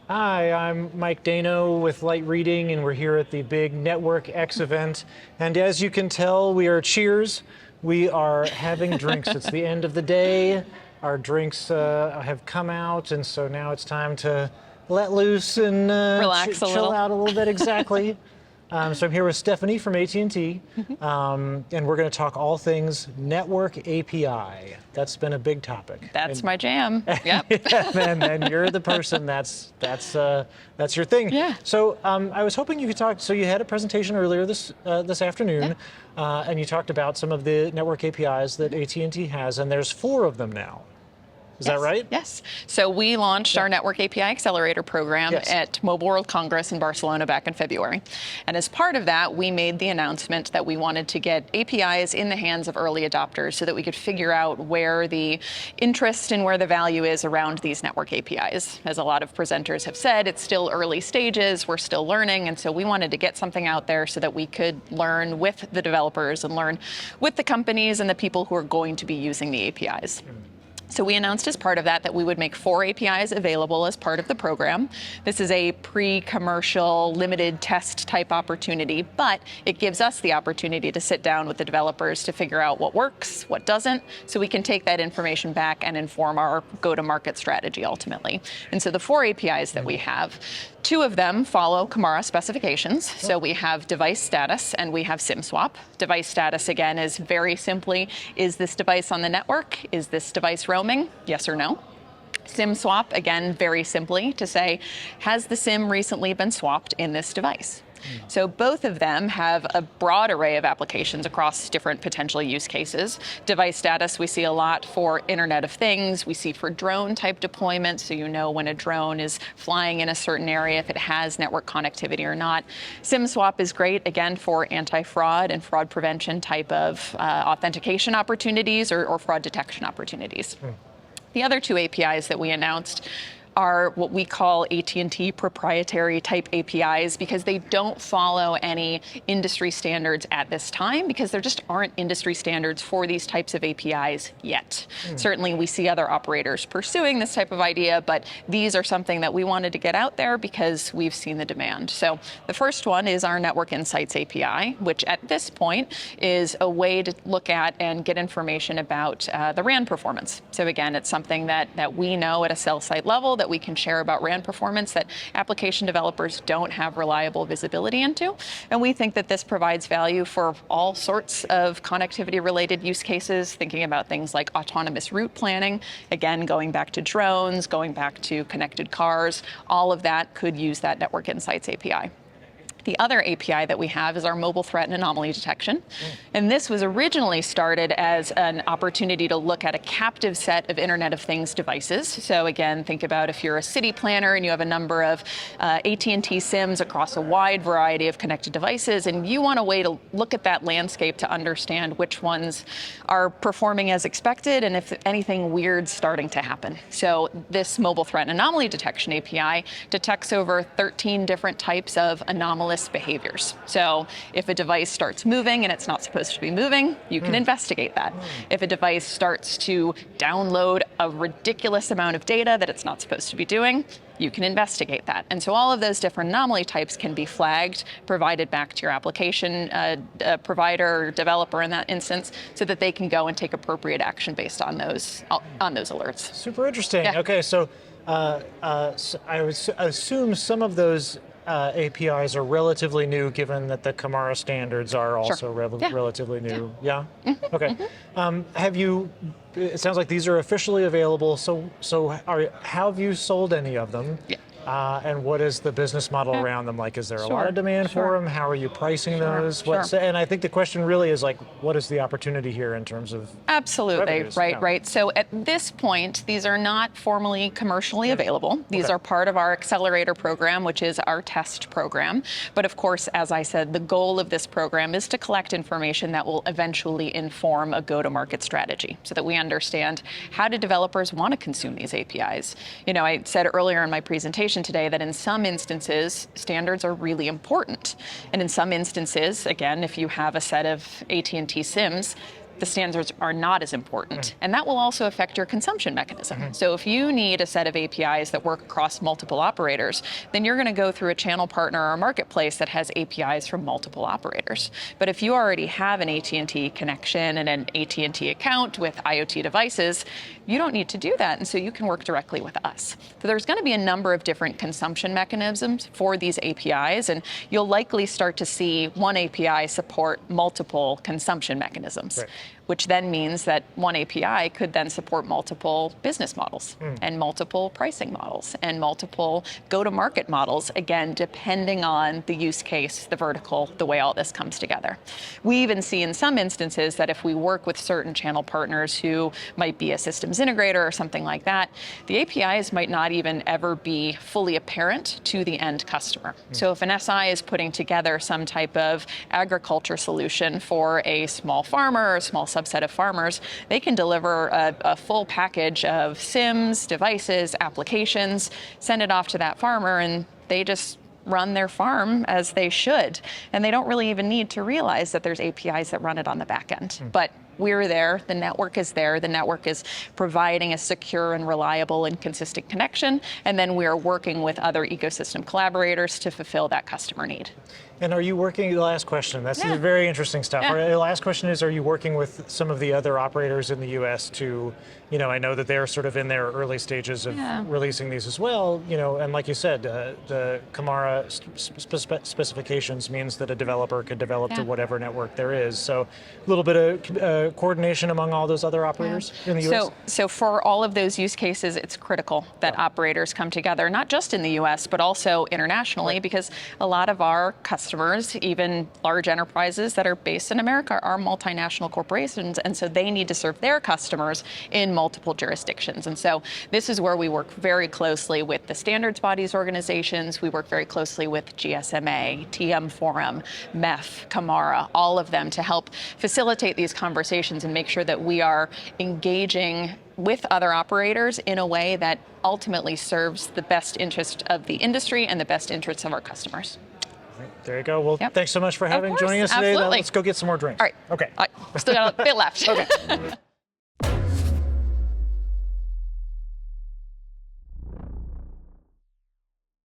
Hi, I'm Mike Dano with Light Reading, and we're here at the big Network X event. And as you can tell, we are cheers. We are having drinks. It's the end of the day. Our drinks have come out, and so now it's time to let loose and Relax a chill little. out a little bit. Exactly. So I'm here with Stephanie from AT&T, and we're going to talk all things network API. That's been a big topic. That's my jam. Yep. and you're the person that's your thing. Yeah. So I was hoping you could talk. So you had a presentation earlier this afternoon, and you talked about some of the network APIs that AT&T has, and there's 4 of them now. Is that right? Yes. So we launched our Network API Accelerator program at Mobile World Congress in Barcelona back in February. And as part of that, we made the announcement that we wanted to get APIs in the hands of early adopters so that we could figure out where the interest and where the value is around these network APIs. As a lot of presenters have said, it's still early stages, we're still learning, and so we wanted to get something out there so that we could learn with the developers and learn with the companies and the people who are going to be using the APIs. So we announced as part of that we would make 4 APIs available as part of the program. This is a pre-commercial, limited test type opportunity, but it gives us the opportunity to sit down with the developers to figure out what works, what doesn't, so we can take that information back and inform our go-to-market strategy ultimately. And so the 4 APIs that we have, 2 of them follow Kamara specifications. So we have device status and we have SIM swap. Device status, again, is very simply, is this device on the network? Is this device roaming? Yes or no. SIM swap, again, very simply to say, has the SIM recently been swapped in this device? So both of them have a broad array of applications across different potential use cases. Device status we see a lot for Internet of Things. We see for drone type deployment, so you know when a drone is flying in a certain area if it has network connectivity or not. SIM swap is great, again, for anti-fraud and fraud prevention type of authentication opportunities or fraud detection opportunities. The other 2 APIs that we announced are what we call AT&T proprietary type APIs because they don't follow any industry standards at this time because there just aren't industry standards for these types of APIs yet. Certainly we see other operators pursuing this type of idea, but these are something that we wanted to get out there because we've seen the demand. So the first one is our Network Insights API, which at this point is a way to look at and get information about the RAN performance. So again, it's something that we know at a cell site level that we can share about RAN performance that application developers don't have reliable visibility into. And we think that this provides value for all sorts of connectivity-related use cases, thinking about things like autonomous route planning, again, going back to drones, going back to connected cars, all of that could use that Network Insights API. The other API that we have is our mobile threat and anomaly detection. And this was originally started as an opportunity to look at a captive set of Internet of Things devices. So again, think about if you're a city planner and you have a number of AT&T SIMs across a wide variety of connected devices, and you want a way to look at that landscape to understand which ones are performing as expected and if anything weird's starting to happen. So this mobile threat and anomaly detection API detects over 13 different types of anomalous behaviors. So if a device starts moving and it's not supposed to be moving, you can investigate that. If a device starts to download a ridiculous amount of data that it's not supposed to be doing, you can investigate that. And so all of those different anomaly types can be flagged, provided back to your application provider or developer in that instance, so that they can go and take appropriate action based on those alerts. Super interesting. Yeah. Okay, so I would assume some of those APIs are relatively new, given that the Kamara standards are also relatively new. Yeah. Okay. Have you? It sounds like these are officially available. So how have you sold any of them? Yeah. And what is the business model around them like? Is there a lot of demand for them? How are you pricing those? And I think the question really is like, what is the opportunity here in terms of revenues? Right. So at this point, these are not formally commercially available. These are part of our accelerator program, which is our test program. But of course, as I said, the goal of this program is to collect information that will eventually inform a go-to-market strategy so that we understand how do developers want to consume these APIs. You know, I said earlier in my presentation today that in some instances, standards are really important. And in some instances, again, if you have a set of AT&T SIMs, the standards are not as important. And that will also affect your consumption mechanism. So if you need a set of APIs that work across multiple operators, then you're going to go through a channel partner or a marketplace that has APIs from multiple operators. But if you already have an AT&T connection and an AT&T account with IoT devices, you don't need to do that, and so you can work directly with us. So there's going to be a number of different consumption mechanisms for these APIs, and you'll likely start to see one API support multiple consumption mechanisms. Right. Which then means that one API could then support multiple business models and multiple pricing models and multiple go-to-market models, again, depending on the use case, the vertical, the way all this comes together. We even see in some instances that if we work with certain channel partners who might be a systems integrator or something like that, the APIs might not even ever be fully apparent to the end customer. So if an SI is putting together some type of agriculture solution for a small farmer or a small subset of farmers, they can deliver a full package of SIMs, devices, applications, send it off to that farmer, and they just run their farm as they should. And they don't really even need to realize that there's APIs that run it on the back end. But we're there, the network is there, the network is providing a secure and reliable and consistent connection, and then we are working with other ecosystem collaborators to fulfill that customer need. And are you working, the last question, that's very interesting stuff. The last question is, are you working with some of the other operators in the US to, I know that they're sort of in their early stages of releasing these as well, and like you said, the Kamara specifications means that a developer could develop to whatever network there is. So a little bit of coordination among all those other operators in the US? So for all of those use cases, it's critical that operators come together, not just in the US, but also internationally, because a lot of our customers, even large enterprises that are based in America, are multinational corporations, and so they need to serve their customers in multiple jurisdictions. And so this is where we work very closely with the standards bodies organizations. We work very closely with GSMA, TM Forum, MEF, Kamara, all of them to help facilitate these conversations and make sure that we are engaging with other operators in a way that ultimately serves the best interest of the industry and the best interests of our customers. There you go. Well, thanks so much for joining us today. Absolutely. Let's go get some more drinks. All right. Okay. Still got a bit left. Okay.